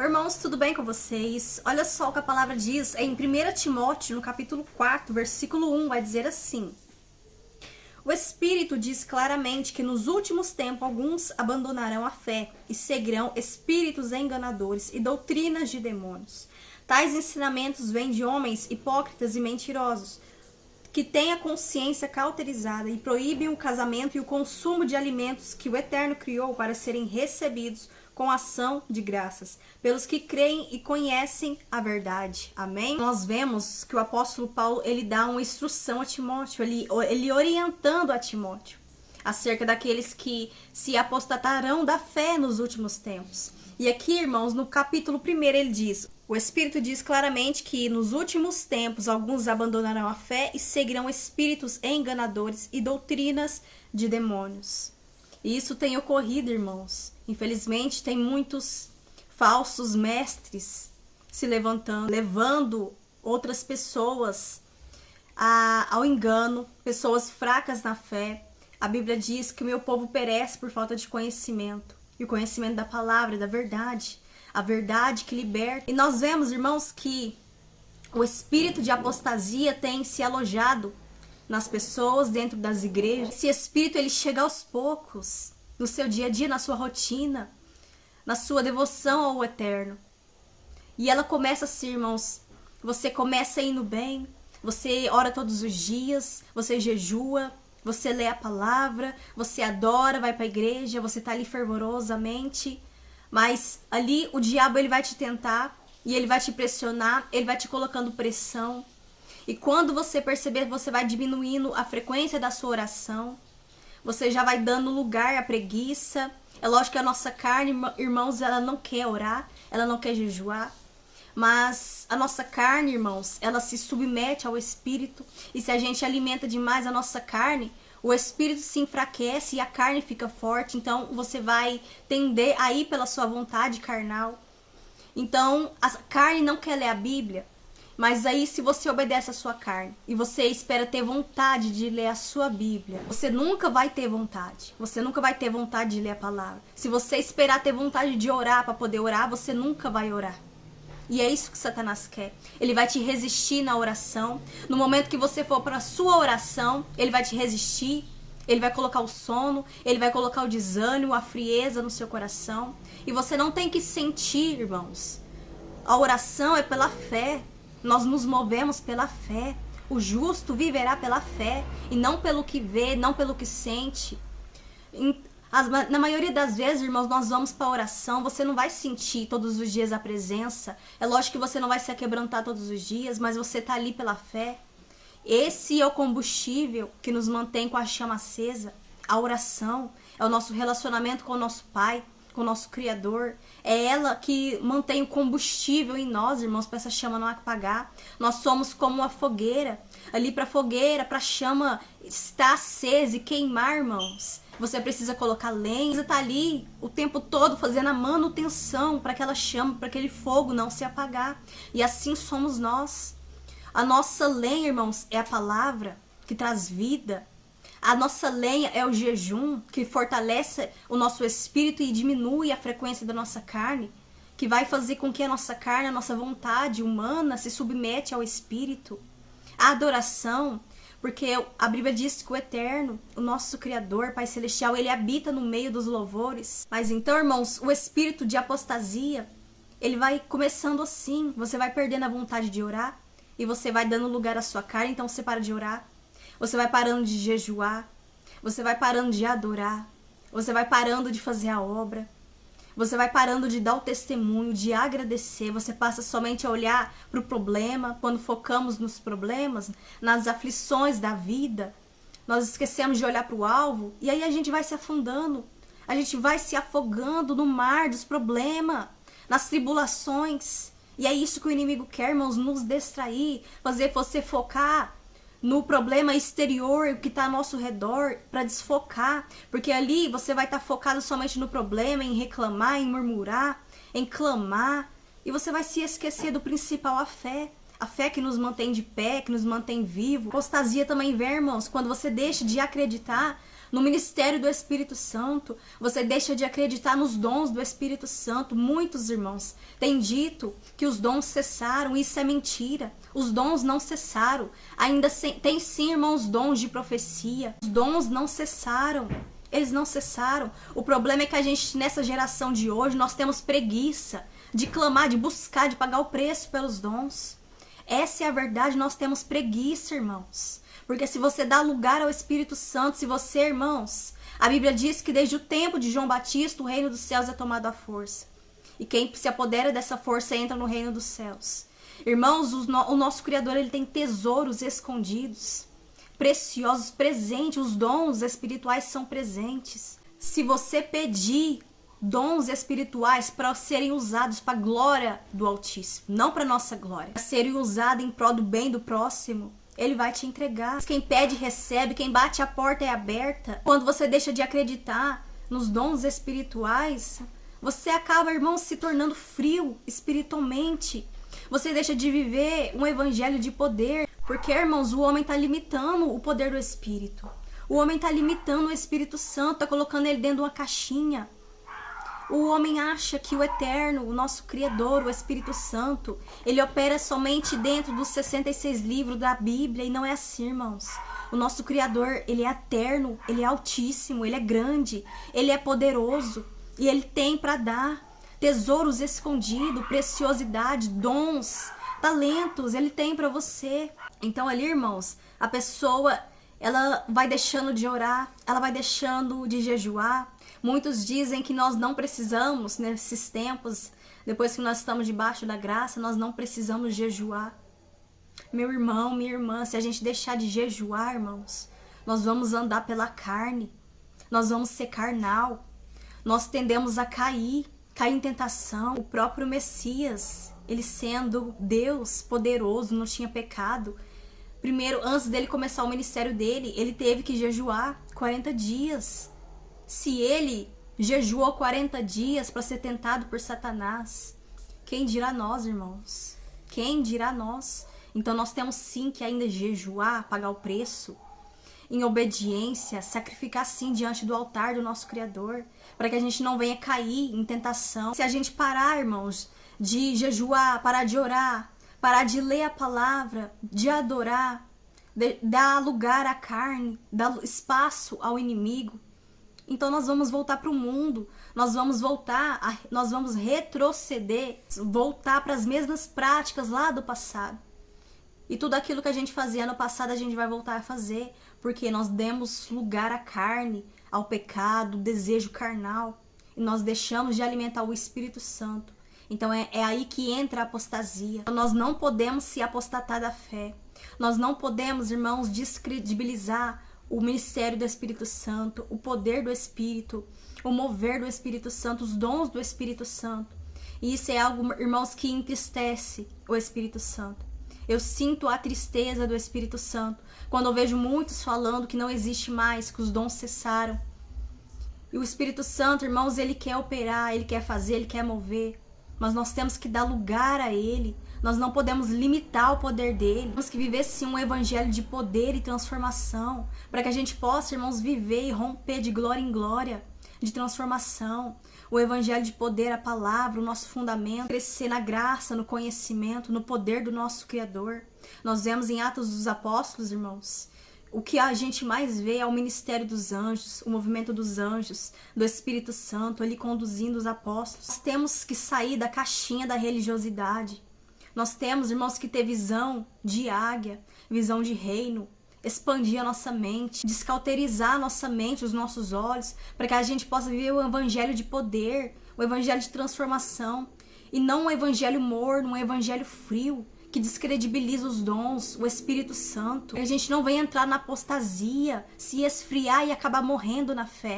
Irmãos, tudo bem com vocês? Olha só o que a palavra diz em 1 Timóteo, no capítulo 4, versículo 1, vai dizer assim: O Espírito diz claramente que nos últimos tempos alguns abandonarão a fé e seguirão espíritos enganadores e doutrinas de demônios. Tais ensinamentos vêm de homens hipócritas e mentirosos, que têm a consciência cauterizada e proíbem o casamento e o consumo de alimentos que o Eterno criou para serem recebidos com ação de graças, pelos que creem e conhecem a verdade. Amém? Nós vemos que o apóstolo Paulo, ele dá uma instrução a Timóteo, ele orientando a Timóteo, acerca daqueles que se apostatarão da fé nos últimos tempos. E aqui, irmãos, no capítulo 1, ele diz: o Espírito diz claramente que nos últimos tempos alguns abandonarão a fé e seguirão espíritos enganadores e doutrinas de demônios. E isso tem ocorrido, irmãos. Infelizmente, tem muitos falsos mestres se levantando, levando outras pessoas ao engano, pessoas fracas na fé. A Bíblia diz que o meu povo perece por falta de conhecimento. E o conhecimento da palavra, da verdade. A verdade que liberta. E nós vemos, irmãos, que o espírito de apostasia tem se alojado nas pessoas, dentro das igrejas. Esse espírito, ele chega aos poucos, no seu dia a dia, na sua rotina, na sua devoção ao Eterno. E ela começa assim, irmãos, você começa indo bem, você ora todos os dias, você jejua, você lê a palavra, você adora, vai para a igreja, você tá ali fervorosamente, mas ali o diabo, ele vai te tentar e ele vai te pressionar, ele vai te colocando pressão. E quando você perceber, você vai diminuindo a frequência da sua oração. Você já vai dando lugar à preguiça. É lógico que a nossa carne, irmãos, ela não quer orar, ela não quer jejuar. Mas a nossa carne, irmãos, ela se submete ao Espírito. E se a gente alimenta demais a nossa carne, o Espírito se enfraquece e a carne fica forte. Então você vai tender a ir pela sua vontade carnal. Então a carne não quer ler a Bíblia. Mas aí, se você obedece à sua carne e você espera ter vontade de ler a sua Bíblia, você nunca vai ter vontade. Você nunca vai ter vontade de ler a palavra. Se você esperar ter vontade de orar para poder orar, você nunca vai orar. E é isso que Satanás quer. Ele vai te resistir na oração. No momento que você for para a sua oração, ele vai te resistir. Ele vai colocar o sono, ele vai colocar o desânimo, a frieza no seu coração. E você não tem que sentir, irmãos. A oração é pela fé. Nós nos movemos pela fé. O justo viverá pela fé e não pelo que vê, não pelo que sente. Na maioria das vezes, irmãos, nós vamos para a oração, você não vai sentir todos os dias a presença. É lógico que você não vai se aquebrantar todos os dias, mas você está ali pela fé. Esse é o combustível que nos mantém com a chama acesa. A oração é o nosso relacionamento com o nosso Pai, com o nosso Criador. É ela que mantém o combustível em nós, irmãos, para essa chama não apagar. Nós somos como uma fogueira. Ali para a fogueira, para a chama estar acesa e queimar, irmãos, você precisa colocar lenha. Você está ali o tempo todo fazendo a manutenção para aquela chama, para aquele fogo não se apagar. E assim somos nós. A nossa lenha, irmãos, é a palavra que traz vida. A nossa lenha é o jejum, que fortalece o nosso espírito e diminui a frequência da nossa carne, que vai fazer com que a nossa carne, a nossa vontade humana se submete ao espírito. A adoração, porque a Bíblia diz que o Eterno, o nosso Criador, Pai Celestial, ele habita no meio dos louvores. Mas então, irmãos, o espírito de apostasia, ele vai começando assim. Você vai perdendo a vontade de orar e você vai dando lugar à sua carne, então você para de orar. Você vai parando de jejuar, você vai parando de adorar, você vai parando de fazer a obra, você vai parando de dar o testemunho, de agradecer, você passa somente a olhar para o problema. Quando focamos nos problemas, nas aflições da vida, nós esquecemos de olhar para o alvo e aí a gente vai se afundando, a gente vai se afogando no mar dos problemas, nas tribulações. E é isso que o inimigo quer, irmãos, nos distrair, fazer você focar no problema exterior, o que está ao nosso redor, para desfocar. Porque ali você vai estar focado somente no problema, em reclamar, em murmurar, em clamar. E você vai se esquecer do principal, a fé. A fé que nos mantém de pé, que nos mantém vivo. Apostasia também vem, irmãos, quando você deixa de acreditar no ministério do Espírito Santo, você deixa de acreditar nos dons do Espírito Santo. Muitos irmãos têm dito que os dons cessaram, isso é mentira. Os dons não cessaram. Ainda tem sim, irmãos, dons de profecia. Os dons não cessaram. Eles não cessaram. O problema é que a gente, nessa geração de hoje, nós temos preguiça de clamar, de buscar, de pagar o preço pelos dons. Essa é a verdade, nós temos preguiça, irmãos. Porque se você dá lugar ao Espírito Santo, se você, irmãos, a Bíblia diz que desde o tempo de João Batista, o reino dos céus é tomado à força. E quem se apodera dessa força entra no reino dos céus. Irmãos, o nosso Criador, ele tem tesouros escondidos, preciosos, presentes. Os dons espirituais são presentes. Se você pedir dons espirituais para serem usados para a glória do Altíssimo, não para nossa glória, para serem usados em prol do bem do próximo, ele vai te entregar. Quem pede, recebe. Quem bate, a porta é aberta. Quando você deixa de acreditar nos dons espirituais, você acaba, irmão, se tornando frio espiritualmente. Você deixa de viver um evangelho de poder. Porque, irmãos, o homem está limitando o poder do Espírito. O homem está limitando o Espírito Santo, está colocando ele dentro de uma caixinha. O homem acha que o Eterno, o nosso Criador, o Espírito Santo, ele opera somente dentro dos 66 livros da Bíblia, e não é assim, irmãos. O nosso Criador, ele é eterno, ele é altíssimo, ele é grande, ele é poderoso, e ele tem para dar tesouros escondidos, preciosidade, dons, talentos, ele tem para você. Então ali, irmãos, a pessoa, ela vai deixando de orar, ela vai deixando de jejuar. Muitos dizem que nós não precisamos, nesses tempos, depois que nós estamos debaixo da graça, nós não precisamos jejuar. Meu irmão, minha irmã, se a gente deixar de jejuar, irmãos, nós vamos andar pela carne, nós vamos ser carnal, nós tendemos a cair em tentação. O próprio Messias, ele sendo Deus poderoso, não tinha pecado. Primeiro, antes dele começar o ministério dele, ele teve que jejuar 40 dias. Se ele jejuou 40 dias para ser tentado por Satanás, quem dirá nós, irmãos? Quem dirá nós? Então nós temos sim que ainda jejuar, pagar o preço, em obediência, sacrificar sim diante do altar do nosso Criador, para que a gente não venha cair em tentação. Se a gente parar, irmãos, de jejuar, parar de orar, parar de ler a palavra, de adorar, dar lugar à carne, dar espaço ao inimigo, então nós vamos voltar para o mundo, nós vamos retroceder, voltar para as mesmas práticas lá do passado. E tudo aquilo que a gente fazia no passado, a gente vai voltar a fazer, porque nós demos lugar à carne, ao pecado, ao desejo carnal, e nós deixamos de alimentar o Espírito Santo. Então é aí que entra a apostasia. Nós não podemos se apostatar da fé. Nós não podemos, irmãos, descredibilizar o ministério do Espírito Santo, o poder do Espírito, o mover do Espírito Santo, os dons do Espírito Santo. E isso é algo, irmãos, que entristece o Espírito Santo. Eu sinto a tristeza do Espírito Santo quando eu vejo muitos falando que não existe mais, que os dons cessaram. E o Espírito Santo, irmãos, ele quer operar, ele quer fazer, ele quer mover. Mas nós temos que dar lugar a ele. Nós não podemos limitar o poder dele. Temos que viver sim um evangelho de poder e transformação, para que a gente possa, irmãos, viver e romper de glória em glória, de transformação. O evangelho de poder, a palavra, o nosso fundamento, crescer na graça, no conhecimento, no poder do nosso Criador. Nós vemos em Atos dos Apóstolos, irmãos, o que a gente mais vê é o ministério dos anjos, o movimento dos anjos, do Espírito Santo, ele conduzindo os apóstolos. Nós temos que sair da caixinha da religiosidade. Nós temos, irmãos, que ter visão de águia, visão de reino, expandir a nossa mente, descauterizar a nossa mente, os nossos olhos, para que a gente possa viver o evangelho de poder, o evangelho de transformação, e não um evangelho morno, um evangelho frio, que descredibiliza os dons, o Espírito Santo. Que a gente não venha entrar na apostasia, se esfriar e acabar morrendo na fé.